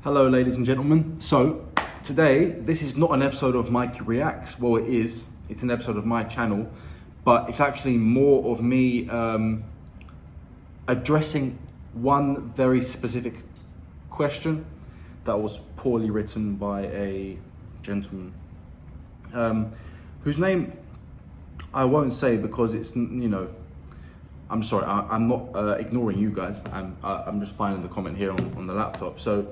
Hello, ladies and gentlemen. So today, this is not an episode of Mikey Reacts. Well, it is. It's an episode of my channel, but it's actually more of me addressing one very specific question that was poorly written by a gentleman whose name I won't say because it's, I'm sorry, I'm not ignoring you guys. I'm just finding the comment here on the laptop. So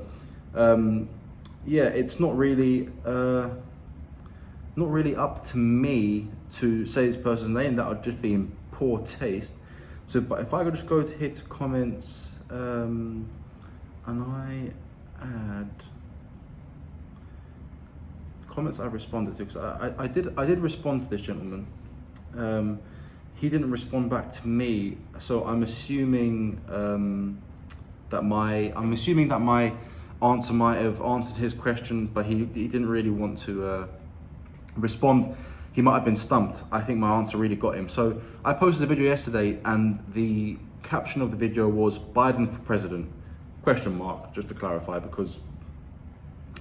yeah, it's not really up to me to say this person's name. That would just be in poor taste. So, but if I could just go to hit comments and I add comments I've responded to, because I did respond to this gentleman. He didn't respond back to me, so I'm assuming that my answer might have answered his question, but he didn't really want to respond. He might have been stumped. I think my answer really got him. So I posted a video yesterday, and the caption of the video was "Biden for president?" ? Just to clarify, because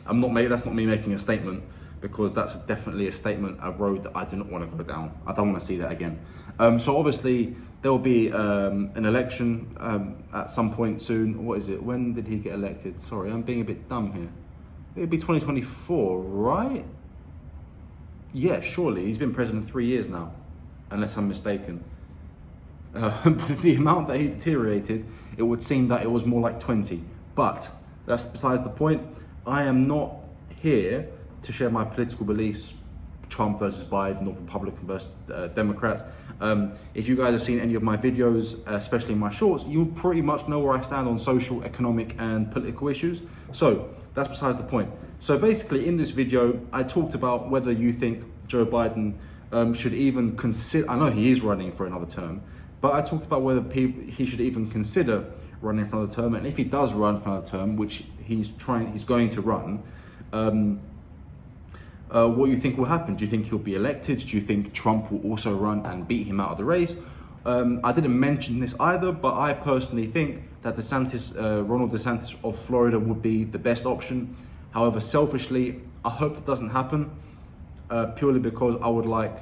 that's not me making a statement, because that's definitely a statement, a road that I do not want to go down. I don't want to see that again. So obviously there will be an election at some point soon. What is it? When did he get elected? Sorry, I'm being a bit dumb here. It'd be 2024, right? Yeah, surely. He's been president 3 years now, unless I'm mistaken. But the amount that he deteriorated, it would seem that it was more like 20. But that's besides the point. I am not here to share my political beliefs, Trump versus Biden, or Republican versus Democrats. If you guys have seen any of my videos, especially my shorts, you pretty much know where I stand on social, economic, and political issues. So that's besides the point. So basically in this video, I talked about whether you think Joe Biden should even consider, I know he is running for another term, but I talked about whether he should even consider running for another term. And if he does run for another term, which he's going to run, what you think will happen? Do you think he'll be elected? Do you think Trump will also run and beat him out of the race? I didn't mention this either, but I personally think that Ronald DeSantis of Florida would be the best option. However, selfishly, I hope that doesn't happen, purely because I would like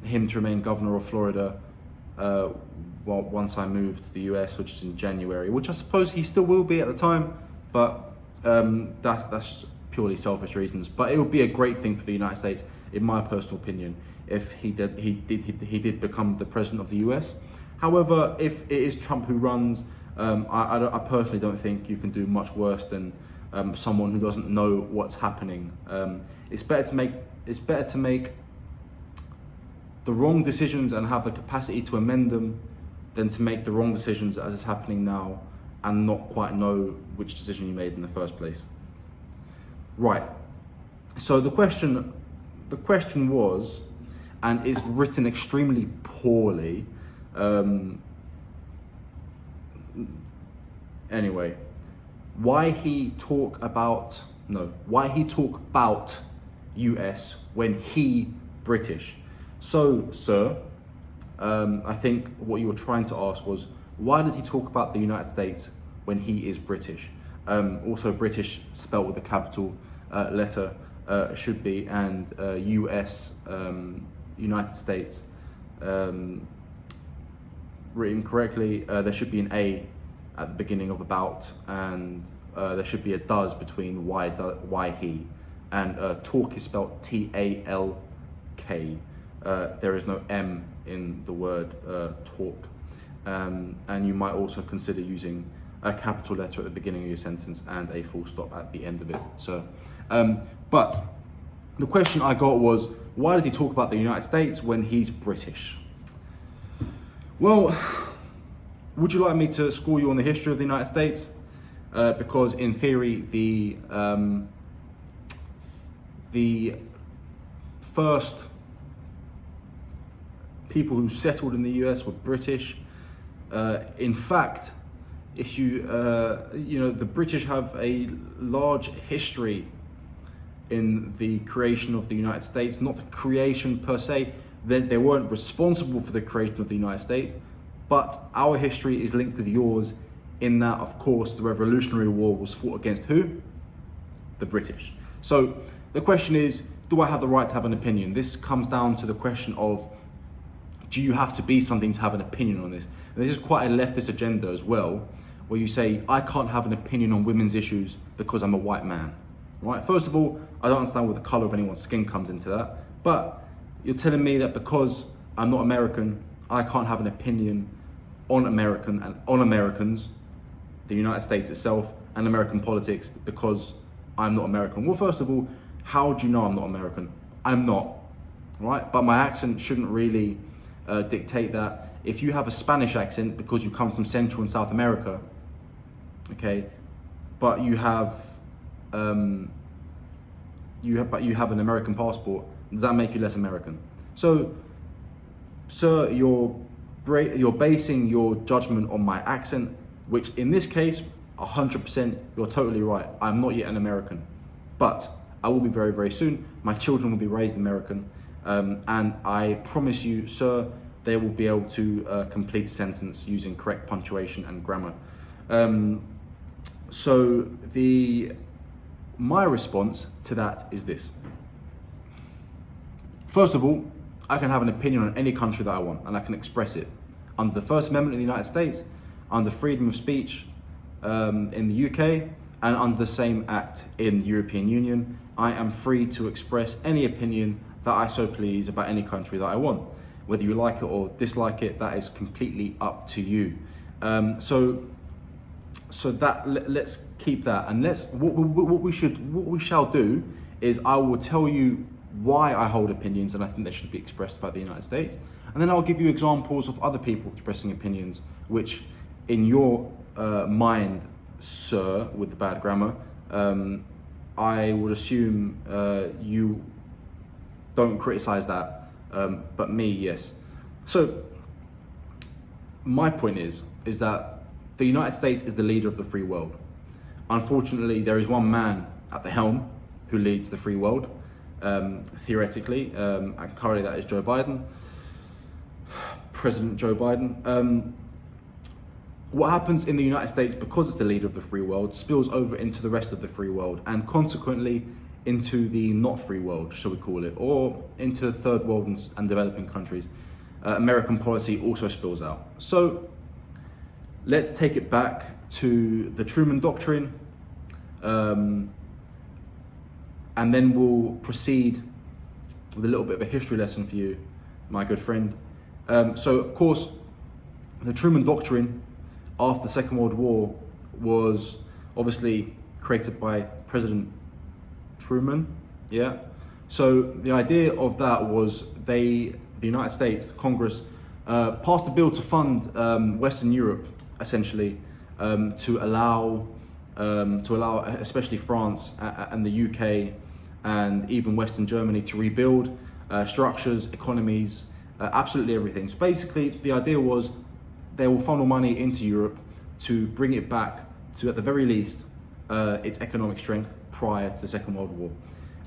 him to remain governor of Florida once I move to the US, which is in January, which I suppose he still will be at the time, but that's purely selfish reasons. But it would be a great thing for the United States, in my personal opinion, if he did become the president of the US. However, if it is Trump who runs, I personally don't think you can do much worse than someone who doesn't know what's happening. It's better to make the wrong decisions and have the capacity to amend them than to make the wrong decisions as is happening now and not quite know which decision you made in the first place. Right. So the question was, and is written extremely poorly. Anyway, why he talk about US when he British? So, sir, I think what you were trying to ask was, why did he talk about the United States when he is British? Also British spelt with a capital letter should be, and US, United States, written correctly, there should be an A at the beginning of about, and there should be a does between why he, and talk is spelled T-A-L-K. There is no M in the word talk, and you might also consider using a capital letter at the beginning of your sentence and a full stop at the end of it. So, but the question I got was, why does he talk about the United States when he's British? Well, would you like me to school you on the history of the United States? Because in theory, the first people who settled in the US were British. In fact, if the British have a large history in the creation of the United States, not the creation per se, they weren't responsible for the creation of the United States, but our history is linked with yours in that, of course, the Revolutionary War was fought against who? the British. So the question is, do I have the right to have an opinion? This comes down to the question of, do you have to be something to have an opinion on this? And this is quite a leftist agenda as well, where you say, I can't have an opinion on women's issues because I'm a white man, right? First of all, I don't understand where the color of anyone's skin comes into that, but you're telling me that because I'm not American, I can't have an opinion on Americans, the United States itself, and American politics because I'm not American. Well, first of all, how do you know I'm not American? I'm not, right? But my accent shouldn't really dictate that. If you have a Spanish accent because you come from Central and South America, okay, but you have an American passport, does that make you less American? So, sir, you're basing your judgment on my accent, which in this case, 100%, you're totally right. I'm not yet an American, but I will be very, very soon. My children will be raised American, and I promise you, sir, they will be able to complete a sentence using correct punctuation and grammar. So my response to that is this. First of all, I can have an opinion on any country that I want, and I can express it under the First Amendment in the United States, under freedom of speech in the UK, and under the same act in the European Union. I am free to express any opinion that I so please about any country that I want. Whether you like it or dislike it, that is completely up to you. So that let's keep that, and what we shall do is I will tell you why I hold opinions and I think they should be expressed by the United States, and then I'll give you examples of other people expressing opinions which, in your mind, sir, with the bad grammar, I would assume you don't criticize that, but me, yes. So my point is that the United States is the leader of the free world. Unfortunately, there is one man at the helm who leads the free world, theoretically, and currently that is Joe Biden, President Joe Biden. What happens in the United States, because it's the leader of the free world, spills over into the rest of the free world, and consequently into the not free world, shall we call it, or into the third world and developing countries. American policy also spills out. So let's take it back to the Truman Doctrine, and then we'll proceed with a little bit of a history lesson for you, my good friend. So of course, the Truman Doctrine after the Second World War was obviously created by President Truman, yeah? So the idea of that was the United States, Congress, passed a bill to fund Western Europe, essentially, to allow especially France and the UK and even Western Germany to rebuild structures, economies, absolutely everything. So basically the idea was they will funnel money into Europe to bring it back to, at the very least, its economic strength prior to the Second World War.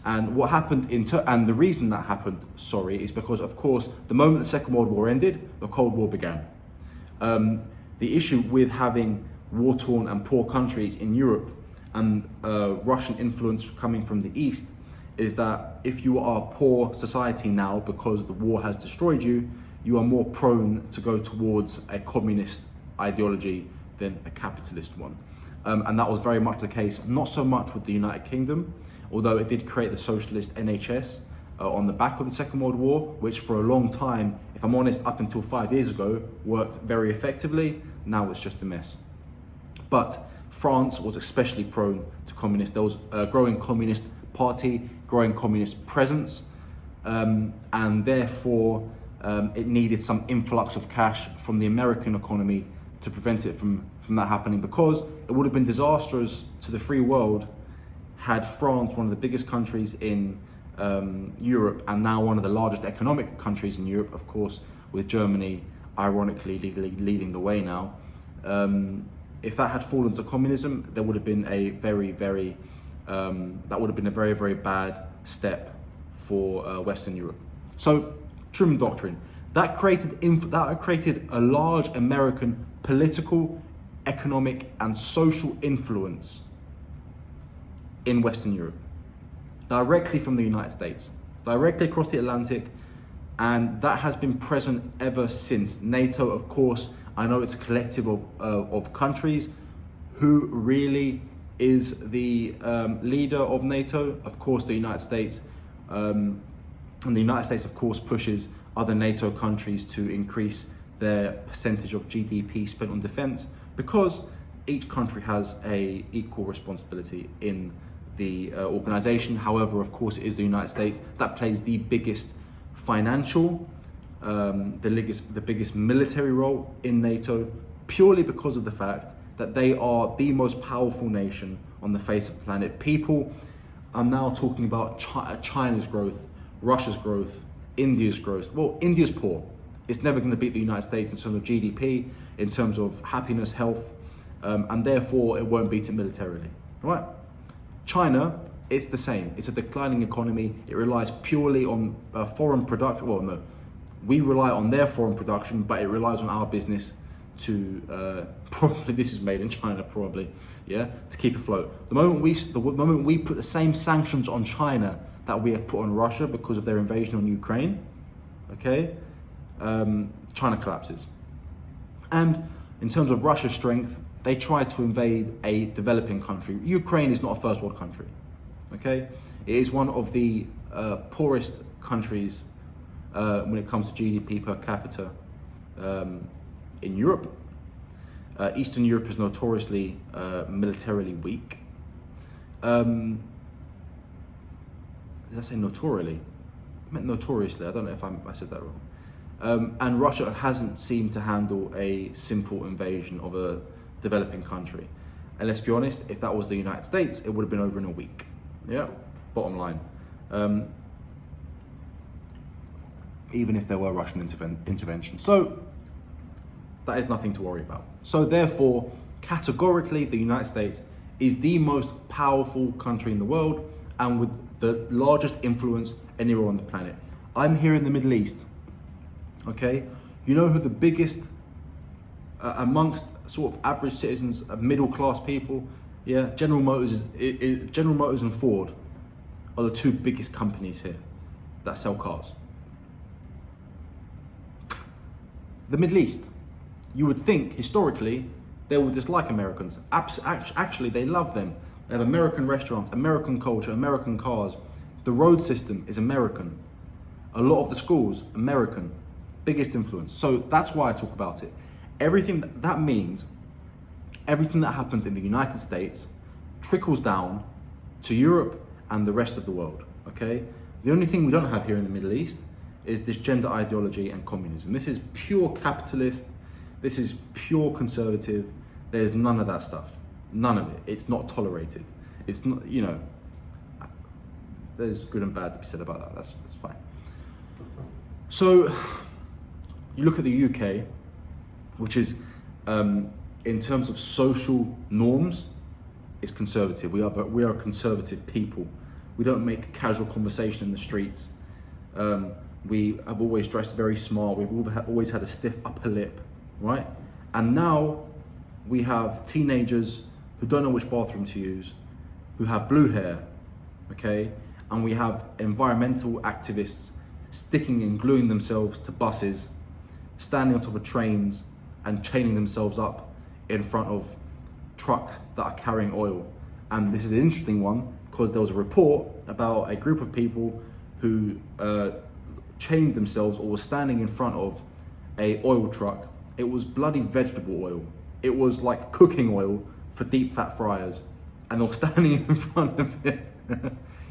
And what happened and the reason that happened, is because, of course, the moment the Second World War ended, the Cold War began. The issue with having war-torn and poor countries in Europe and Russian influence coming from the East is that if you are a poor society now because the war has destroyed you, you are more prone to go towards a communist ideology than a capitalist one. And that was very much the case, not so much with the United Kingdom, although it did create the socialist NHS on the back of the Second World War, which for a long time, if I'm honest, up until 5 years ago, worked very effectively. Now it's just a mess. But France was especially prone to communist. There was a growing communist party, growing communist presence, and therefore it needed some influx of cash from the American economy to prevent it from that happening, because it would have been disastrous to the free world had France, one of the biggest countries in Europe and now one of the largest economic countries in Europe, of course, with Germany ironically leading the way now. If that had fallen to communism, there would have been a very, very bad step for Western Europe. So, Truman Doctrine, that created a large American political, economic, and social influence in Western Europe, directly from the United States, directly across the Atlantic, and that has been present ever since. NATO, of course, I know it's a collective of countries. Who really is the leader of NATO? Of course, the United States. And the United States, of course, pushes other NATO countries to increase their percentage of GDP spent on defense, because each country has a equal responsibility in the organization. However, of course, it is the United States that plays the biggest financial, the biggest military role in NATO, purely because of the fact that they are the most powerful nation on the face of the planet. People are now talking about China's growth, Russia's growth, India's growth. Well, India's poor. It's never going to beat the United States in terms of GDP, in terms of happiness, health, and therefore it won't beat it militarily, right? China, it's the same. It's a declining economy. It relies purely on foreign production. Well, no, we rely on their foreign production, but it relies on our business to probably, this is made in China, probably, yeah, to keep afloat. The moment we put the same sanctions on China that we have put on Russia because of their invasion on Ukraine, okay, China collapses. And in terms of Russia's strength, they tried to invade a developing country. Ukraine is not a first world country, okay? It is one of the poorest countries when it comes to GDP per capita in Europe. Eastern Europe is notoriously militarily weak. Did I say notoriously? I meant notoriously. I don't know if I said that wrong. And Russia hasn't seemed to handle a simple invasion of a developing country. And let's be honest, if that was the United States, it would have been over in a week. Yeah, bottom line. Even if there were Russian intervention. So that is nothing to worry about. So therefore, categorically, the United States is the most powerful country in the world and with the largest influence anywhere on the planet. I'm here in the Middle East, okay? You know who the biggest, amongst sort of average citizens, middle class people, yeah, General Motors and Ford are the two biggest companies here that sell cars. The Middle East. You would think, historically, they would dislike Americans. Actually, they love them. They have American restaurants, American culture, American cars. The road system is American. A lot of the schools, American. Biggest influence. So that's why I talk about it. Everything that means, everything that happens in the United States trickles down to Europe and the rest of the world, okay? The only thing we don't have here in the Middle East is this gender ideology and communism. This is pure capitalist. This is pure conservative. There's none of that stuff. None of it. It's not tolerated. It's not, you know, there's good and bad to be said about that. That's fine. So you look at the UK, which is, in terms of social norms, is conservative. We are a conservative people. We don't make casual conversation in the streets. We have always dressed very smart. We've always had a stiff upper lip, right? And now we have teenagers who don't know which bathroom to use, who have blue hair, okay? And we have environmental activists sticking and gluing themselves to buses, standing on top of trains and chaining themselves up in front of trucks that are carrying oil. And this is an interesting one because there was a report about a group of people who chained themselves or were standing in front of a oil truck. It was bloody vegetable oil. It was like cooking oil for deep fat fryers, and they were standing in front of it.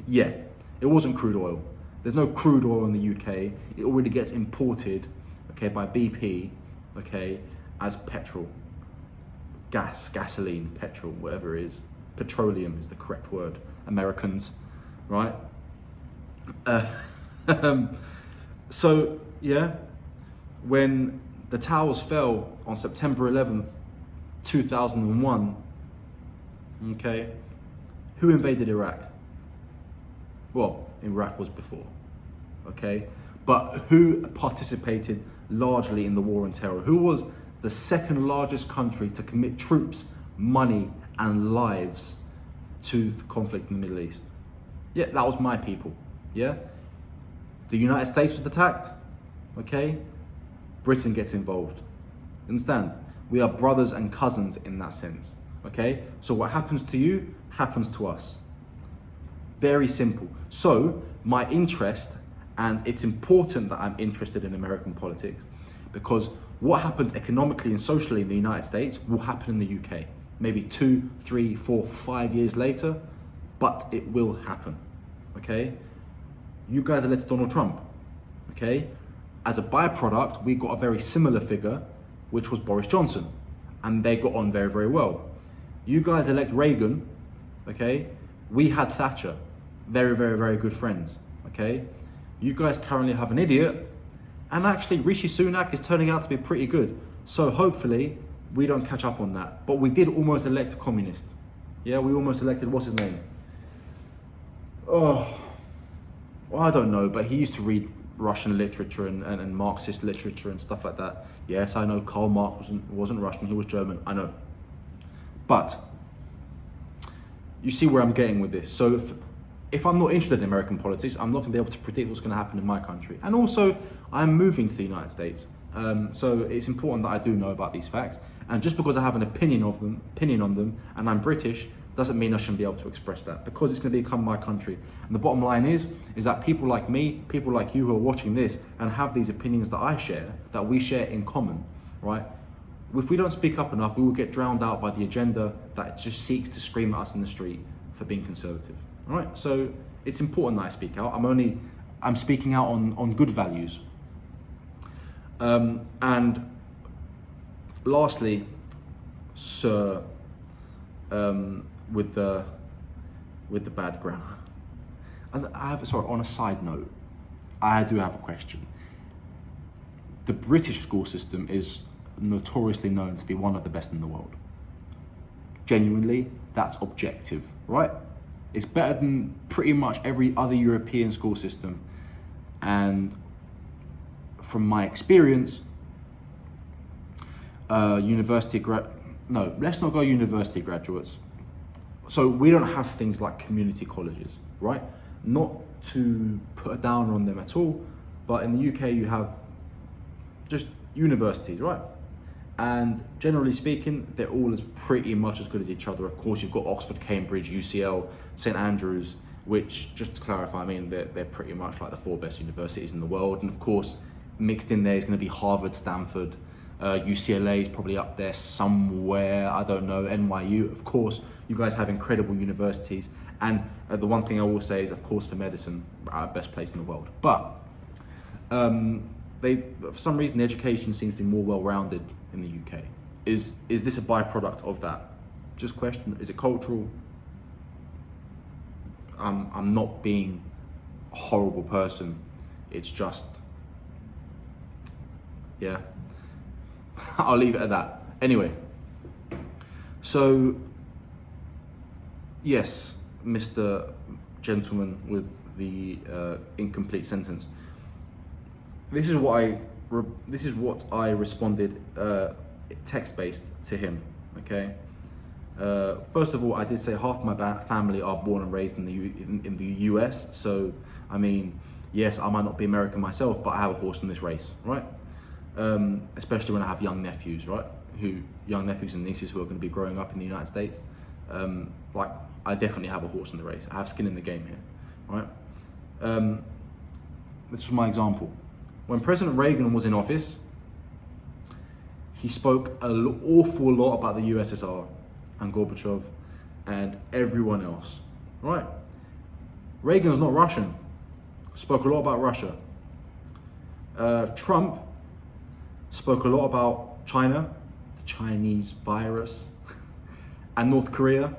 Yeah, it wasn't crude oil. There's no crude oil in the UK. It already gets imported, okay, by BP, okay, as petrol, gasoline, petrol, whatever it is. Petroleum is the correct word. Americans, right? So yeah, when the towers fell on September 11th, 2001, okay, who invaded Iraq? Well, Iraq was before, okay? But who participated largely in the war on terror? Who was the second largest country to commit troops, money, and lives to the conflict in the Middle East. Yeah, that was my people. Yeah, the United States was attacked. Okay, Britain gets involved. Understand? We are brothers and cousins in that sense. Okay, so what happens to you happens to us. Very simple. So my interest, and it's important that I'm interested in American politics, because what happens economically and socially in the United States will happen in the UK. Maybe 2, 3, 4, 5 years later, but it will happen. Okay? You guys elected Donald Trump. Okay? As a byproduct, we got a very similar figure, which was Boris Johnson, and they got on very, very well. You guys elect Reagan. Okay? We had Thatcher. Very, very, very good friends. Okay? You guys currently have an idiot, and actually Rishi Sunak is turning out to be pretty good. So hopefully we don't catch up on that. But we did almost elect a communist. Yeah, we almost elected, what's his name? Oh, well, I don't know, but he used to read Russian literature and Marxist literature and stuff like that. Yes, I know Karl Marx wasn't Russian, he was German, I know. But you see where I'm getting with this. So if I'm not interested in American politics, I'm not going to be able to predict what's going to happen in my country. And also, I'm moving to the United States. So it's important that I do know about these facts. And just because I have an opinion on them, and I'm British, doesn't mean I shouldn't be able to express that, because it's going to become my country. And the bottom line is that people like me, people like you who are watching this and have these opinions that I share, that we share in common, right? If we don't speak up enough, we will get drowned out by the agenda that just seeks to scream at us in the street for being conservative. All right, so it's important that I speak out. I'm speaking out on good values. And lastly, sir, with the bad grammar. And on a side note, I do have a question. The British school system is notoriously known to be one of the best in the world. Genuinely, that's objective, right? It's better than pretty much every other European school system. And from my experience, let's not go university graduates. So we don't have things like community colleges, right? Not to put a downer on them at all, but in the UK you have just universities, right? And generally speaking, they're all pretty much as good as each other. Of course, you've got Oxford, Cambridge, UCL, St Andrews, which, just to clarify, I mean, they're pretty much like the 4 best universities in the world. And of course, mixed in there is going to be Harvard, Stanford, UCLA is probably up there somewhere, I don't know, NYU. Of course, you guys have incredible universities. And the one thing I will say is, of course, for medicine, our best place in the world. But for some reason, the education seems to be more well-rounded in the UK. Is this a byproduct of that? Just question, is it cultural? I'm not being a horrible person. It's just, yeah. I'll leave it at that. Anyway, so yes, Mr. Gentleman with the incomplete sentence. This is what I responded text-based to him. Okay. First of all, I did say half my family are born and raised in the U.S. So I mean, yes, I might not be American myself, but I have a horse in this race, right? Especially when I have young nephews, right? Young nephews and nieces who are going to be growing up in the United States. Like, I definitely have a horse in the race. I have skin in the game here, right? This is my example. When President Reagan was in office, he spoke an awful lot about the U.S.A. and Gorbachev and everyone else, right? Reagan's not Russian. Spoke a lot about Russia. Trump spoke a lot about China, the Chinese virus, and North Korea.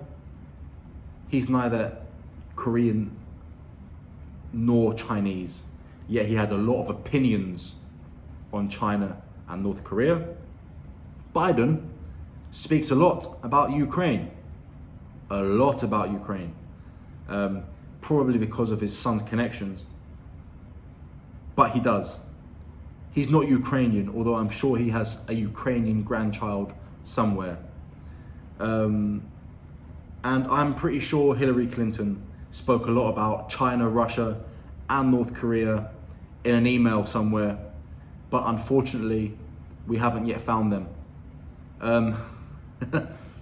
He's neither Korean nor Chinese, yet he had a lot of opinions on China and North Korea. Biden speaks a lot about Ukraine, probably because of his son's connections, but he does. He's not Ukrainian, although I'm sure he has a Ukrainian grandchild somewhere. And I'm pretty sure Hillary Clinton spoke a lot about China, Russia, and North Korea in an email somewhere, but unfortunately, we haven't yet found them.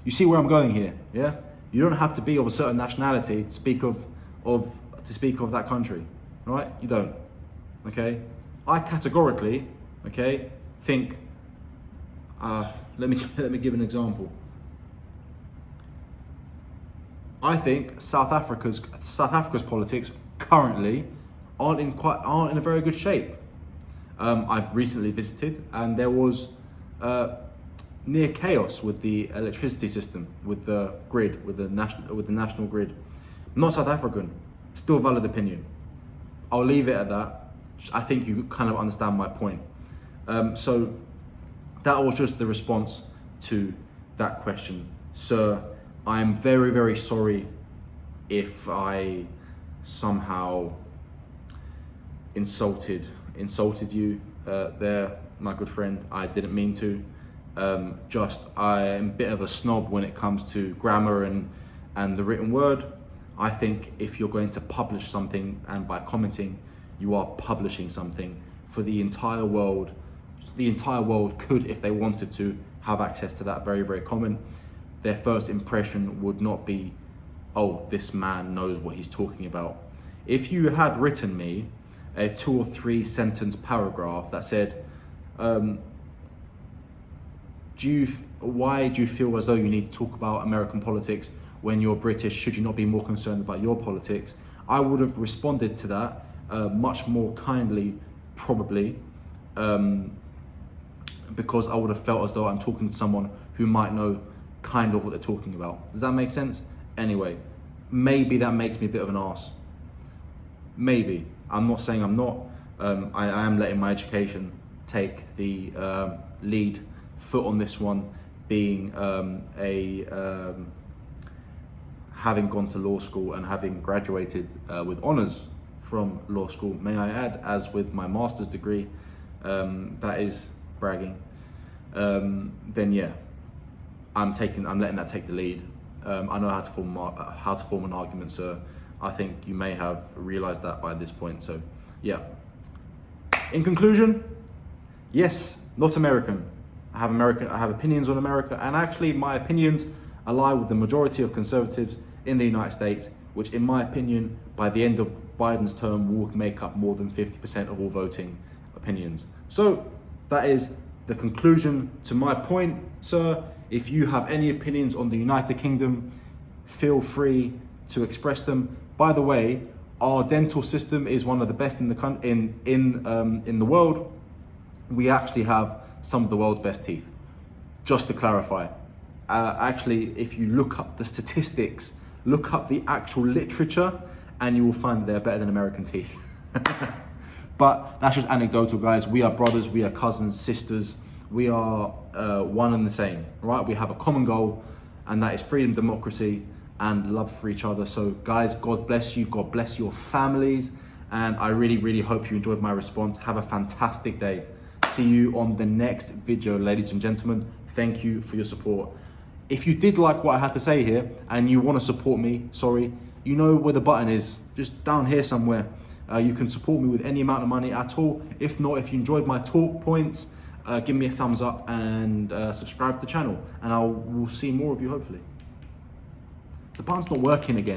You see where I'm going here, yeah? You don't have to be of a certain nationality to speak of that country, right? You don't, okay? I categorically, okay, think, let me give an example. I think South Africa's politics currently aren't in a very good shape. I've recently visited, and there was near chaos with the electricity system, with the grid, with the national grid. Not South African, still valid opinion. I'll leave it at that. I think you kind of understand my point. So that was just the response to that question, sir. I'm very, very sorry if I somehow insulted you there, my good friend. I didn't mean to. I am a bit of a snob when it comes to grammar and the written word. I think if you're going to publish something, and by commenting, you are publishing something for the entire world. The entire world could, if they wanted to, have access to that very, very comment. Their first impression would not be, oh, this man knows what he's talking about. If you had written me a 2 or 3 sentence paragraph that said, why do you feel as though you need to talk about American politics when you're British? Should you not be more concerned about your politics? I would have responded to that much more kindly, probably, because I would have felt as though I'm talking to someone who might know kind of what they're talking about. Does that make sense? Anyway, maybe that makes me a bit of an arse. Maybe. I'm not saying I'm not. I am letting my education take the lead foot on this one, being having gone to law school and having graduated with honours from law school, may I add, as with my master's degree. That is bragging. Then yeah, I'm letting that take the lead. I know how to form an argument, sir. I think you may have realised that by this point. So yeah. In conclusion, yes, not American. I have opinions on America, and actually my opinions ally with the majority of conservatives in the United States, which in my opinion, by the end of Biden's term, will make up more than 50% of all voting opinions. So that is the conclusion to my point, sir. If you have any opinions on the United Kingdom, feel free to express them. By the way, our dental system is one of the best in the world. We actually have some of the world's best teeth. Just to clarify, actually, if you look up the statistics, look up the actual literature, and you will find that they're better than American teeth. But that's just anecdotal, guys. We are brothers, we are cousins, sisters. We are one and the same, right? We have a common goal, and that is freedom, democracy, and love for each other. So guys, God bless you, God bless your families, and I really, really hope you enjoyed my response. Have a fantastic day. See you on the next video, ladies and gentlemen. Thank you for your support. If you did like what I had to say here, and you want to support me, sorry, you know where the button is, just down here somewhere. You can support me with any amount of money at all. If not, if you enjoyed my talk points, give me a thumbs up and subscribe to the channel, and we'll see more of you hopefully. The button's not working again.